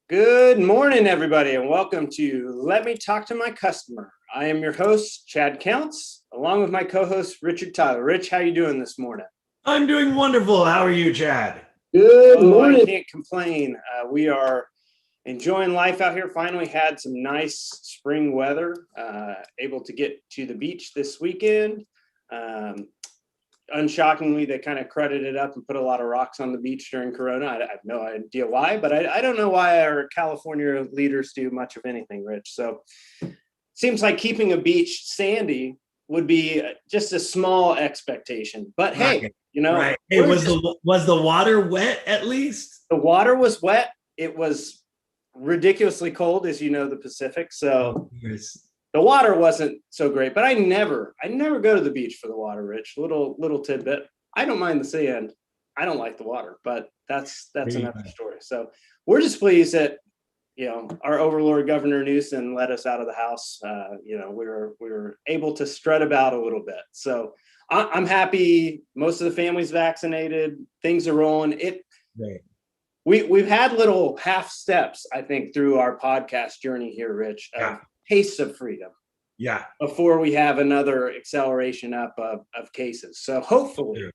Good morning, everybody, and welcome to Let Me Talk to My Customer. I am your host, Chad Counts, along with my co-host, Richard Tyler. Rich, how you doing this morning? I'm doing wonderful. How are you, Chad? Good morning. I can't complain. We are enjoying life out here. Finally had some nice spring weather. Able to get to the beach this weekend. Um, Unshockingly, they kind of credited up and put a lot of rocks on the beach during Corona. I have no idea why, but I don't know why our California leaders do much of anything, Rich. So it seems like keeping a beach sandy would be just a small expectation. But hey, Right. Right. Hey, was the water wet at least? the water was wet. It was ridiculously cold, as you know, the Pacific. So Yes. the water wasn't so great, but I never go to the beach for the water, Rich. Little tidbit. I don't mind the sand. I don't like the water, but that's another story. So we're just pleased that our overlord Governor Newsom let us out of the house. We were able to strut about a little bit. So I'm happy. Most of the family's vaccinated. Things are rolling. Right. We've had little half steps, I think, through our podcast journey here, Rich. Yeah. Tastes of freedom. Yeah. Before we have another acceleration up of cases. So hopefully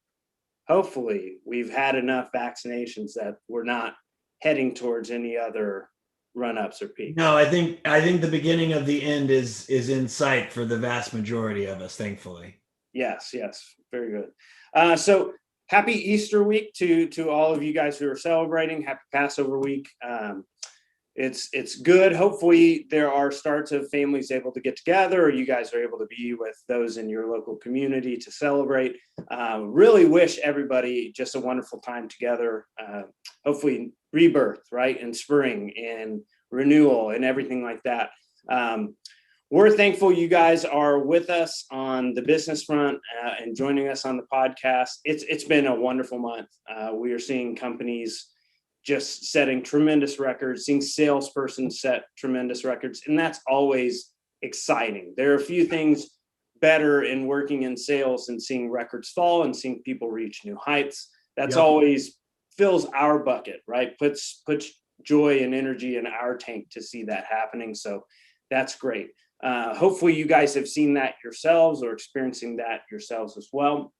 we've had enough vaccinations that we're not heading towards any other run-ups or peaks. No, I think the beginning of the end is in sight for the vast majority of us, thankfully. Yes, very good. So happy Easter week to all of you guys who are celebrating. Happy Passover week. It's good. Hopefully there are starts of families able to get together, or you guys are able to be with those in your local community to celebrate. Really wish everybody just a wonderful time together. Hopefully rebirth, right? And spring and renewal and everything like that. We're thankful you guys are with us on the business front and joining us on the podcast. It's been a wonderful month. We are seeing companies just setting tremendous records, seeing salesperson set tremendous records, and that's always exciting. There are a few things better in working in sales than seeing records fall and seeing people reach new heights. That's always fills our bucket, right? Puts joy and energy in our tank to see that happening. So that's great. Hopefully you guys have seen that yourselves or experiencing that yourselves as well.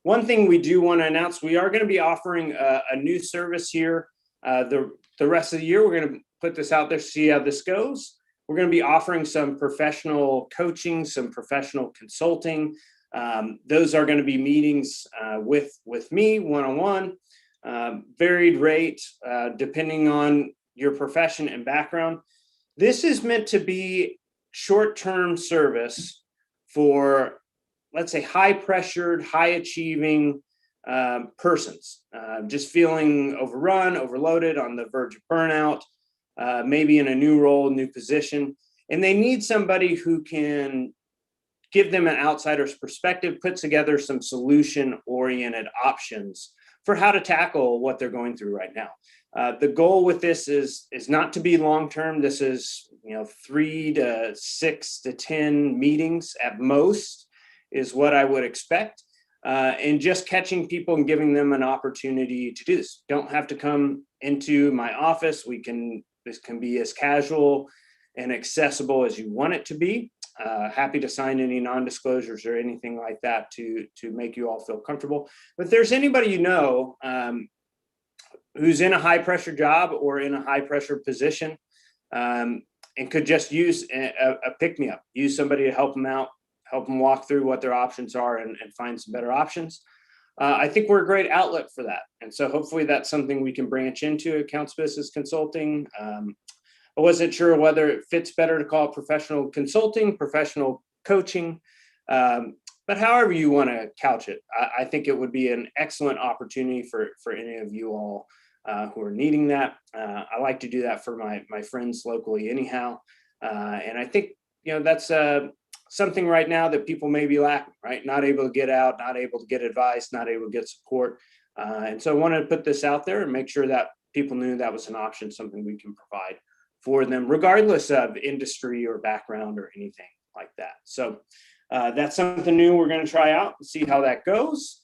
One thing we do want to announce, we are going to be offering a new service here. The rest of the year, we're going to put this out there, see how this goes. We're going to be offering some professional coaching, some professional consulting. Those are going to be meetings with me one-on-one, varied rate, depending on your profession and background. This is meant to be short-term service for, let's say, high pressured, high achieving persons, just feeling overrun, overloaded, on the verge of burnout, maybe in a new role, new position. And they need somebody who can give them an outsider's perspective, put together some solution-oriented options for how to tackle what they're going through right now. The goal with this is not to be long-term. This is 3 to 6 to 10 meetings at most is what I would expect. And just catching people and giving them an opportunity to do this. Don't have to come into my office. This can be as casual and accessible as you want it to be. Happy to sign any non-disclosures or anything like that to make you all feel comfortable. But if there's anybody who's in a high pressure job or in a high pressure position and could just use a pick-me-up, use somebody to help them out, help them walk through what their options are and find some better options. I think we're a great outlet for that. And so hopefully that's something we can branch into, accounts business consulting. I wasn't sure whether it fits better to call it professional consulting, professional coaching, but however you want to couch it, I think it would be an excellent opportunity for any of you all who are needing that. I like to do that for my friends locally anyhow. And I think, that's something right now that people may be lacking, right? Not able to get out, not able to get advice, not able to get support. And so I wanted to put this out there and make sure that people knew that was an option, something we can provide for them, regardless of industry or background or anything like that. So that's something new we're going to try out and see how that goes.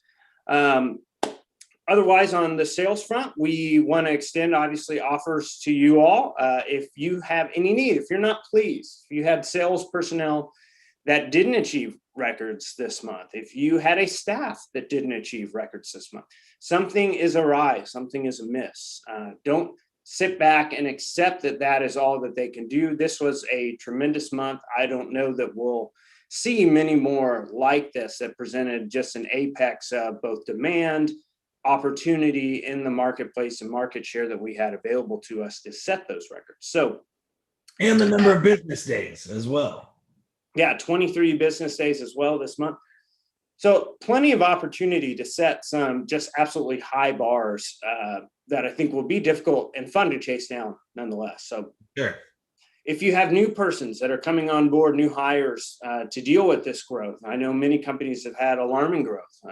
Otherwise, on the sales front, we want to extend, obviously, offers to you all. If you have any need, if you're not pleased, if you had sales personnel that didn't achieve records this month, if you had a staff that didn't achieve records this month, something is awry, something is amiss. Don't sit back and accept that that is all that they can do. This was a tremendous month. I don't know that we'll see many more like this that presented just an apex of both demand, opportunity in the marketplace, and market share that we had available to us to set those records. So, and the number of business days as well. Yeah, 23 business days as well this month. So plenty of opportunity to set some just absolutely high bars that I think will be difficult and fun to chase down nonetheless. So sure. If you have new persons that are coming on board, new hires to deal with this growth, I know many companies have had alarming growth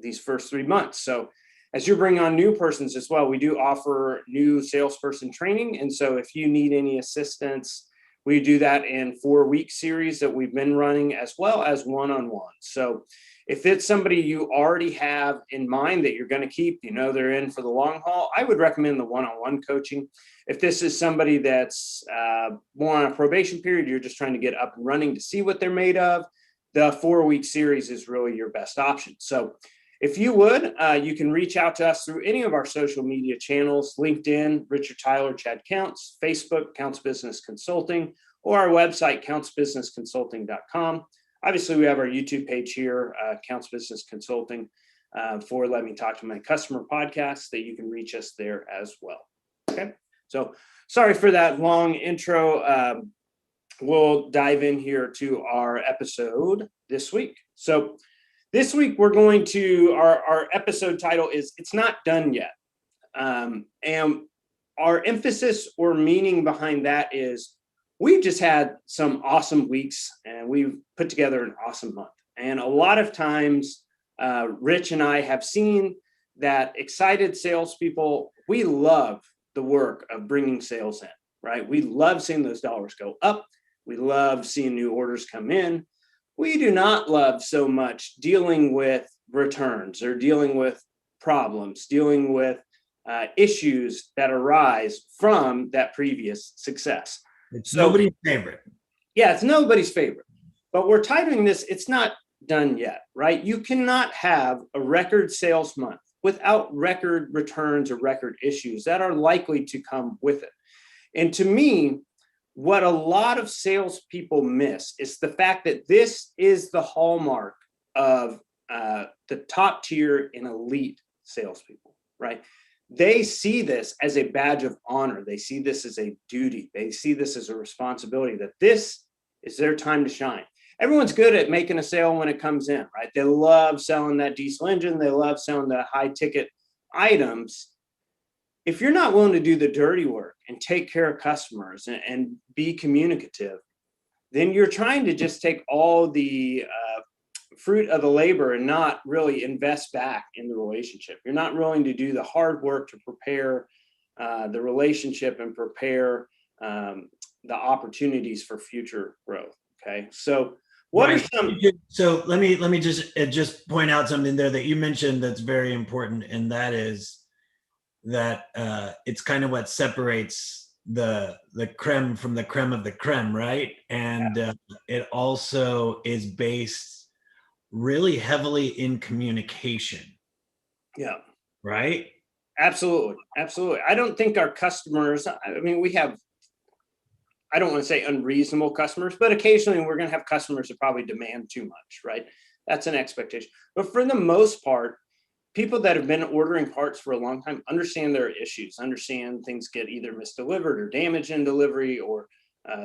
these first 3 months. So as you're bringing on new persons as well, we do offer new salesperson training. And so if you need any assistance, we do that in 4-week series that we've been running, as well as one-on-one. So if it's somebody you already have in mind that you're going to keep, you know they're in for the long haul, I would recommend the one-on-one coaching. If this is somebody that's more on a probation period, you're just trying to get up and running to see what they're made of, the 4-week series is really your best option. So if you would, you can reach out to us through any of our social media channels: LinkedIn, Richard Tyler, Chad Counts; Facebook, Counts Business Consulting; or our website, countsbusinessconsulting.com. Obviously, we have our YouTube page here, Counts Business Consulting, for Let Me Talk to My Customer podcast, that you can reach us there as well. Okay, so sorry for that long intro. We'll dive in here to our episode this week. So this week, we're going to, our episode title is It's Not Done Yet. And our emphasis or meaning behind that is we've just had some awesome weeks and we've put together an awesome month. And a lot of times, Rich and I have seen that excited salespeople, we love the work of bringing sales in, right? We love seeing those dollars go up. We love seeing new orders come in. We do not love so much dealing with returns or dealing with problems, dealing with issues that arise from that previous success. It's nobody's favorite. Yeah, it's nobody's favorite. But we're titling this, It's Not Done Yet, right? You cannot have a record sales month without record returns or record issues that are likely to come with it. And to me, what a lot of salespeople miss is the fact that this is the hallmark of the top tier and elite salespeople, right? They see this as a badge of honor. They see this as a duty. They see this as a responsibility, that this is their time to shine. Everyone's good at making a sale when it comes in, right? They love selling that diesel engine. They love selling the high ticket items. If you're not willing to do the dirty work and take care of customers and be communicative, then you're trying to just take all the fruit of the labor and not really invest back in the relationship. You're not willing to do the hard work to prepare the relationship and prepare the opportunities for future growth. Okay, so what are some? So let me just point out something there that you mentioned that's very important, and that is that it's kind of what separates the creme from the creme of the creme, right? And it also is based really heavily in communication. Yeah. Right? Absolutely. Absolutely. I don't think our customers, I mean, we have, I don't want to say unreasonable customers, but occasionally we're going to have customers that probably demand too much, right? That's an expectation. But for the most part, people that have been ordering parts for a long time understand their issues, understand things get either misdelivered or damaged in delivery, or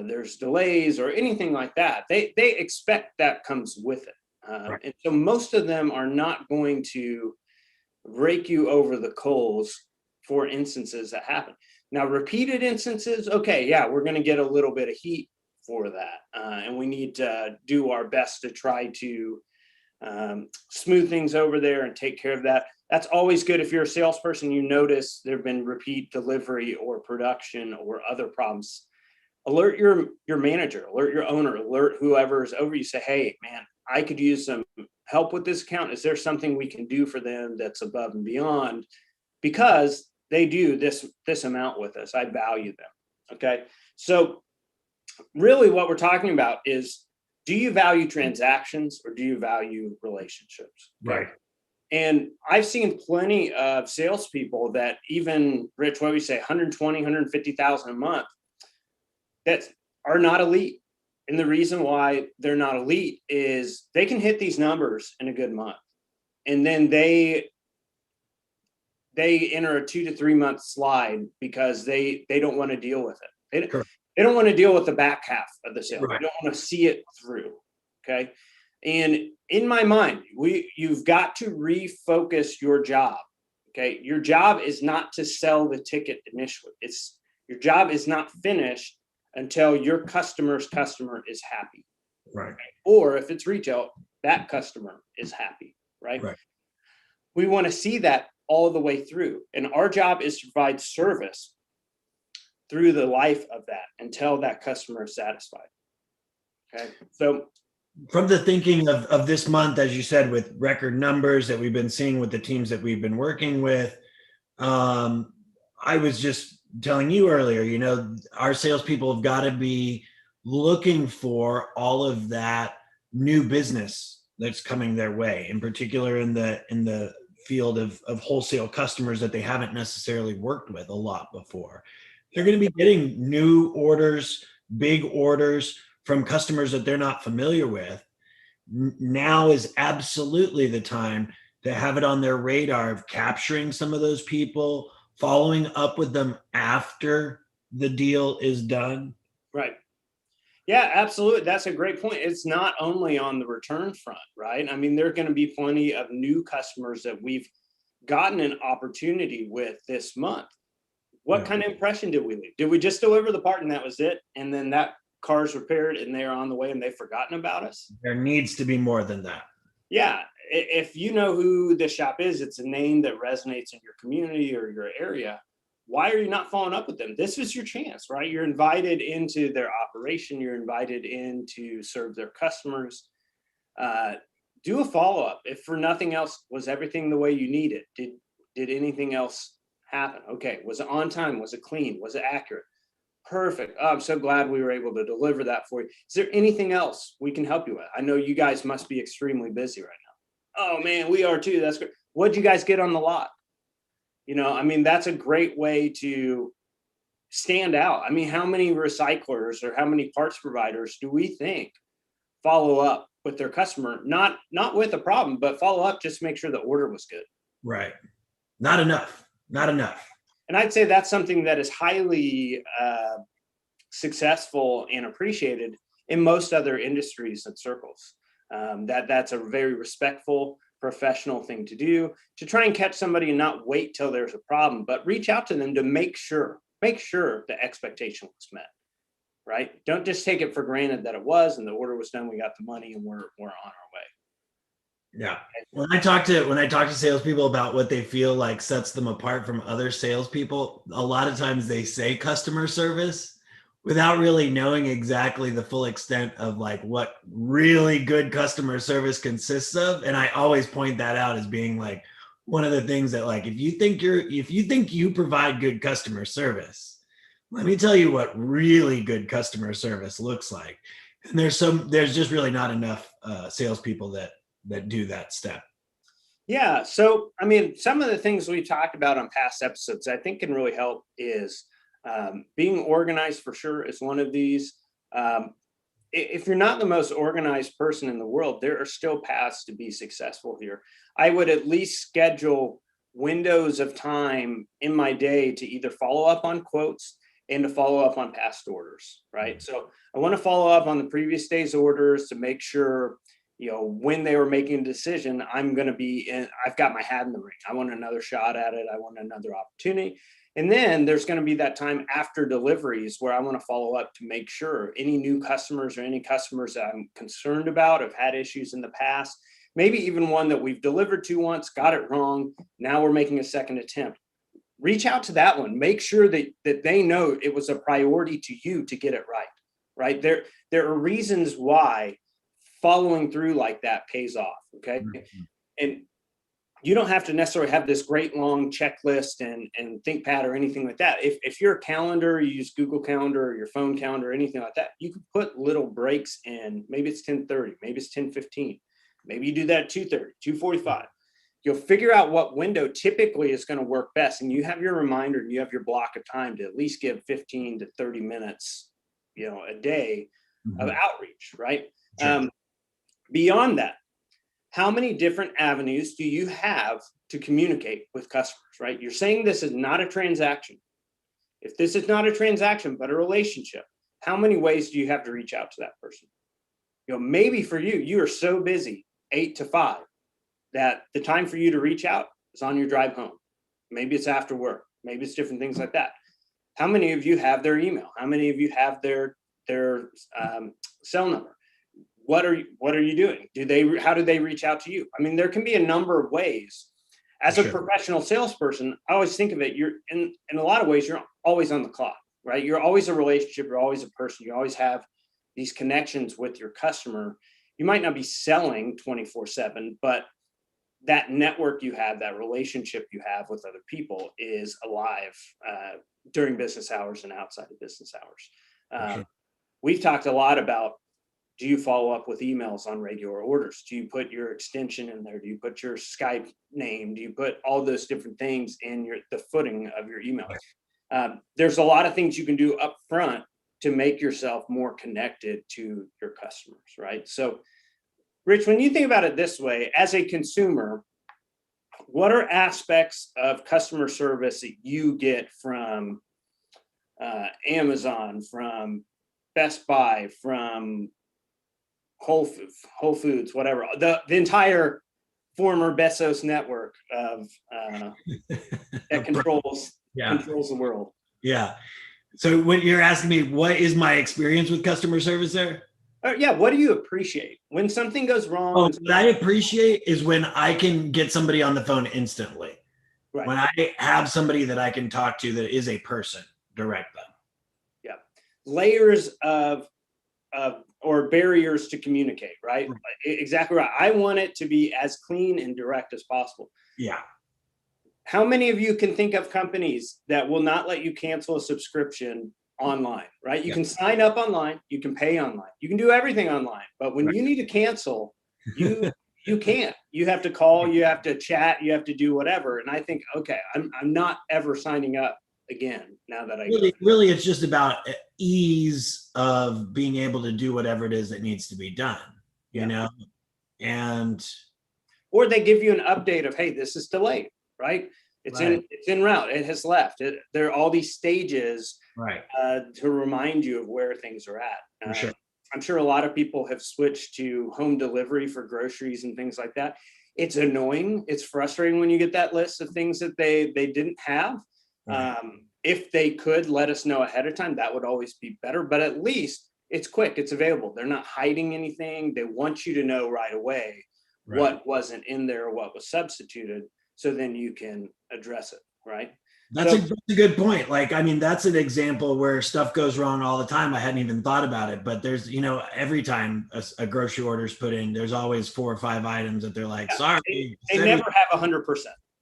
there's delays or anything like that. They expect that comes with it. Right. And so most of them are not going to rake you over the coals for instances that happen. Now, repeated instances, okay, yeah, we're going to get a little bit of heat for that. And we need to do our best to try to smooth things over there and take care of that. That's always good. If you're a salesperson, you notice there have been repeat delivery or production or other problems. Alert your manager, alert your owner, alert whoever is over you. Say, hey, man, I could use some help with this account. Is there something we can do for them that's above and beyond? Because they do this amount with us. I value them. Okay. So really what we're talking about is, do you value transactions or do you value relationships? Okay? Right. And I've seen plenty of salespeople that even, Rich, what we say, 120, 150,000 a month, that are not elite. And the reason why they're not elite is they can hit these numbers in a good month. And then they enter a 2 to 3 month slide because they don't want to deal with it. They don't want to deal with the back half of the sale. Right. They don't want to see it through. Okay. And in my mind, you've got to refocus your job. Okay. Your job is not to sell the ticket initially. Your job is not finished until your customer's customer is happy. Right. Or if it's retail, that customer is happy. Right. We want to see that all the way through. And our job is to provide service through the life of that until that customer is satisfied. Okay. So from the thinking of this month, as you said, with record numbers that we've been seeing with the teams that we've been working with, I was just telling you earlier, our salespeople have got to be looking for all of that new business that's coming their way, in particular in the field of wholesale customers that they haven't necessarily worked with a lot before. They're going to be getting new orders, big orders from customers that they're not familiar with. Now is absolutely the time to have it on their radar of capturing some of those people, following up with them after the deal is done. Right. Yeah, absolutely. That's a great point. It's not only on the return front, right? I mean, there are going to be plenty of new customers that we've gotten an opportunity with this month. What kind of impression did we leave? Did we just deliver the part and that was it? And then that car's repaired and they're on the way and they've forgotten about us? There needs to be more than that. Yeah. If you know who the shop is, it's a name that resonates in your community or your area. Why are you not following up with them? This is your chance, right? You're invited into their operation. You're invited in to serve their customers. Do a follow-up. If for nothing else, was everything the way you need it? Did anything else happen? Okay. Was it on time? Was it clean? Was it accurate? Perfect. Oh, I'm so glad we were able to deliver that for you. Is there anything else we can help you with? I know you guys must be extremely busy right now. Oh man, we are too. That's great. What'd you guys get on the lot? I mean, that's a great way to stand out. I mean, how many recyclers or how many parts providers do we think follow up with their customer? Not with a problem, but follow up, just make sure the order was good. Right. Not enough. And I'd say that's something that is highly successful and appreciated in most other industries and circles. That's a very respectful, professional thing to do, to try and catch somebody and not wait till there's a problem, but reach out to them to make sure the expectation was met, right? Don't just take it for granted that it was and the order was done, we got the money and we're on our way. Yeah. When I talk to salespeople about what they feel like sets them apart from other salespeople, a lot of times they say customer service without really knowing exactly the full extent of like what really good customer service consists of. And I always point that out as being like one of the things that, like, if you think you provide good customer service, let me tell you what really good customer service looks like. And there's just really not enough salespeople that do that step. Yeah. So, I mean, some of the things we talked about on past episodes, I think can really help is being organized for sure is one of these. If you're not the most organized person in the world, there are still paths to be successful here. I would at least schedule windows of time in my day to either follow up on quotes and to follow up on past orders, right? So I want to follow up on the previous day's orders to make sure, when they were making a decision, I'm going to be in, I've got my hat in the ring. I want another shot at it. I want another opportunity. And then there's going to be that time after deliveries where I want to follow up to make sure any new customers or any customers that I'm concerned about have had issues in the past, maybe even one that we've delivered to once, got it wrong. Now we're making a second attempt. Reach out to that one. Make sure that they know it was a priority to you to get it right, right? There are reasons why following through like that pays off. Okay. And you don't have to necessarily have this great long checklist and ThinkPad or anything like that. If your calendar, you use Google Calendar or your phone calendar or anything like that, you can put little breaks in. Maybe it's 10:30, maybe it's 10:15. Maybe you do that at 2:30, 2:45. You'll figure out what window typically is going to work best. And you have your reminder and you have your block of time to at least give 15 to 30 minutes, a day of outreach, right? Sure. Beyond that, how many different avenues do you have to communicate with customers, right? You're saying this is not a transaction. If this is not a transaction, but a relationship, how many ways do you have to reach out to that person? Maybe for you, you are so busy 8 to 5 that the time for you to reach out is on your drive home. Maybe it's after work. Maybe it's different things like that. How many of you have their email? How many of you have their cell number? What are you doing? How do they reach out to you? I mean, there can be a number of ways. As a professional salesperson, I always think of it, you're in a lot of ways, you're always on the clock, right? You're always a relationship, you're always a person, you always have these connections with your customer. You might not be selling 24/7, but that network you have, that relationship you have with other people is alive during business hours and outside of business hours. We've talked a lot about, do you follow up with emails on regular orders? Do you put your extension in there? Do you put your Skype name? Do you put all those different things in the footing of your email? There's a lot of things you can do up front to make yourself more connected to your customers, right? So, Rich, when you think about it this way, as a consumer, what are aspects of customer service that you get from Amazon, from Best Buy, from Whole Foods, whatever, the entire former Bezos network of that controls the world? Yeah. So when you're asking me, what is my experience with customer service there? Yeah. What do you appreciate when something goes wrong? What I appreciate is when I can get somebody on the phone instantly. Right. When I have somebody that I can talk to that is a person, direct them. Yeah. Layers or barriers to communicate, right? Exactly right. I want it to be as clean and direct as possible. Yeah. How many of you can think of companies that will not let you cancel a subscription online, right? You can sign up online, you can pay online, you can do everything online, but when you need to cancel, you can't. You have to call, you have to chat, you have to do whatever. And I think, okay, I'm not ever signing up again now that I really it's just about ease of being able to do whatever it is that needs to be done, you know, and or they give you an update of, hey, this is delayed, right? It's en route. It has left. There are all these stages to remind you of where things are at. Sure. I'm sure a lot of people have switched to home delivery for groceries and things like that. It's annoying. It's frustrating when you get that list of things that they didn't have. If they could let us know ahead of time, that would always be better. But at least it's quick. It's available. They're not hiding anything. They want you to know right away what wasn't in there or what was substituted, so then you can address it, right? That's a good point. Like, I mean, that's an example where stuff goes wrong all the time. I hadn't even thought about it, but there's, every time a grocery order is put in, there's always 4 or 5 items that they're like, sorry. They never have 100%,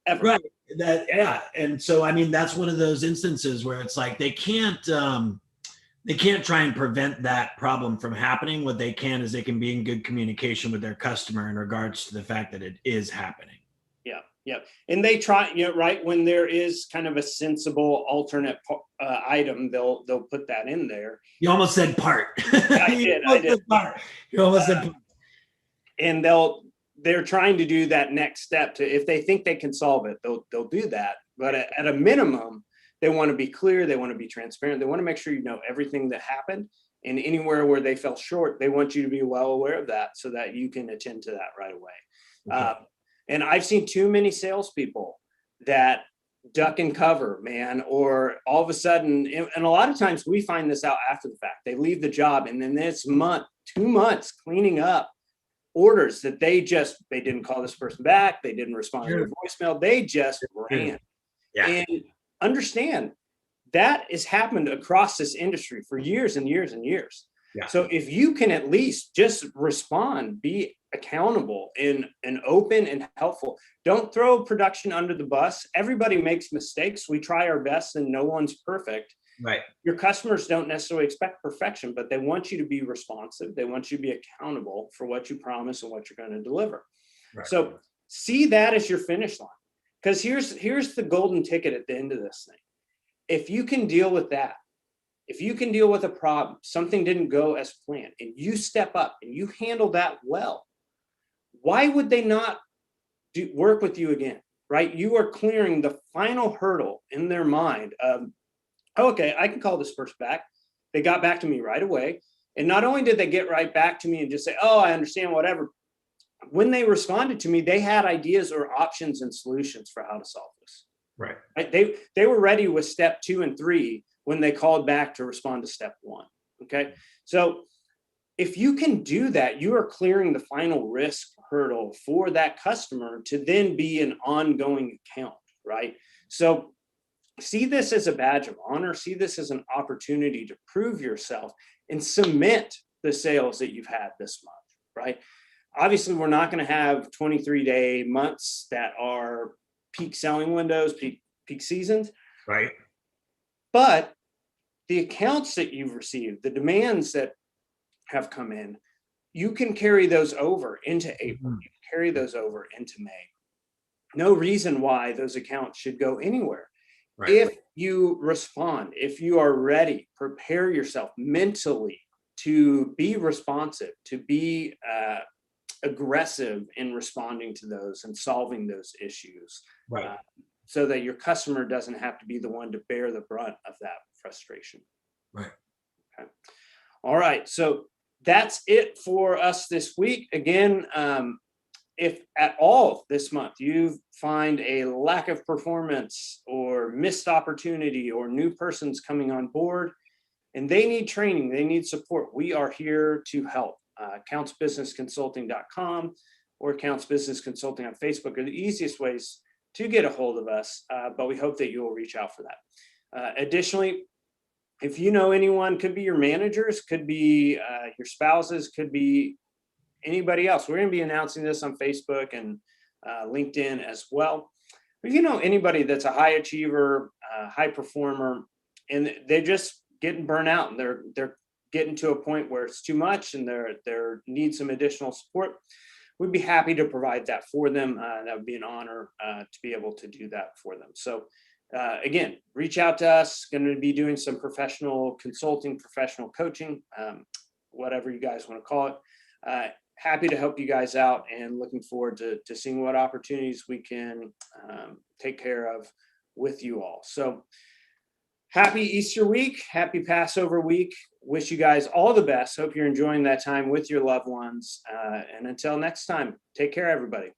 ever. Right. And so, I mean, that's one of those instances where it's like, they can't try and prevent that problem from happening. What they can is they can be in good communication with their customer in regards to the fact that it is happening. Yeah. And they try, right, when there is kind of a sensible alternate item, they'll put that in there. You almost said part. I did. You almost said part. And they're trying to do that next step if they think they can solve it, they'll do that. But at a minimum, they want to be clear. They want to be transparent. They want to make sure you know everything that happened, and anywhere where they fell short, they want you to be well aware of that so that you can attend to that right away. Okay. And I've seen too many salespeople that duck and cover, man, or all of a sudden, and a lot of times we find this out after the fact. They leave the job, and then it's 2 months cleaning up orders that they didn't call this person back. They didn't respond to their voicemail. They just ran. Yeah. And understand that has happened across this industry for years and years and years. Yeah. So if you can at least just respond, be accountable and open and helpful. Don't throw production under the bus. Everybody makes mistakes. We try our best and no one's perfect. Right. Your customers don't necessarily expect perfection, but they want you to be responsive. They want you to be accountable for what you promise and what you're going to deliver. Right. So see that as your finish line. Because here's the golden ticket at the end of this thing. If you can deal with that, if you can deal with a problem, something didn't go as planned, and you step up and you handle that well, why would they not work with you again, right? You are clearing the final hurdle in their mind of, okay, I can call this person back. They got back to me right away. And not only did they get right back to me and just say, oh, I understand, whatever. When they responded to me, they had ideas or options and solutions for how to solve this. Right. They were ready with step 2 and 3 when they called back to respond to step 1. Okay. So if you can do that, you are clearing the final risk hurdle for that customer to then be an ongoing account, right? So see this as a badge of honor, see this as an opportunity to prove yourself and cement the sales that you've had this month, right? Obviously, we're not going to have 23-day months that are peak selling windows, peak seasons. Right. But the accounts that you've received, the demands that have come in, you can carry those over into April. You can carry those over into May. No reason why those accounts should go anywhere. Right. If you respond, if you are ready, prepare yourself mentally to be responsive, to be aggressive in responding to those and solving those issues, right? So that your customer doesn't have to be the one to bear the brunt of that frustration. Right. Okay. All right. So that's it for us this week. Again, if at all this month you find a lack of performance or missed opportunity or new persons coming on board and they need training, they need support, we are here to help. accountsbusinessconsulting.com or Accounts Business Consulting on Facebook are the easiest ways to get a hold of us, but we hope that you will reach out for that. Additionally, if you know anyone, could be your managers, could be your spouses, could be anybody else. We're going to be announcing this on Facebook and LinkedIn as well. If you know anybody that's a high achiever, high performer, and they're just getting burnt out and they're getting to a point where it's too much and they need some additional support, we'd be happy to provide that for them. That would be an honor to be able to do that for them. So again, reach out to us. Going to be doing some professional consulting, professional coaching, whatever you guys want to call it. Happy to help you guys out and looking forward to seeing what opportunities we can take care of with you all. So happy Easter week, happy Passover week. Wish you guys all the best. Hope you're enjoying that time with your loved ones. And until next time, take care, everybody.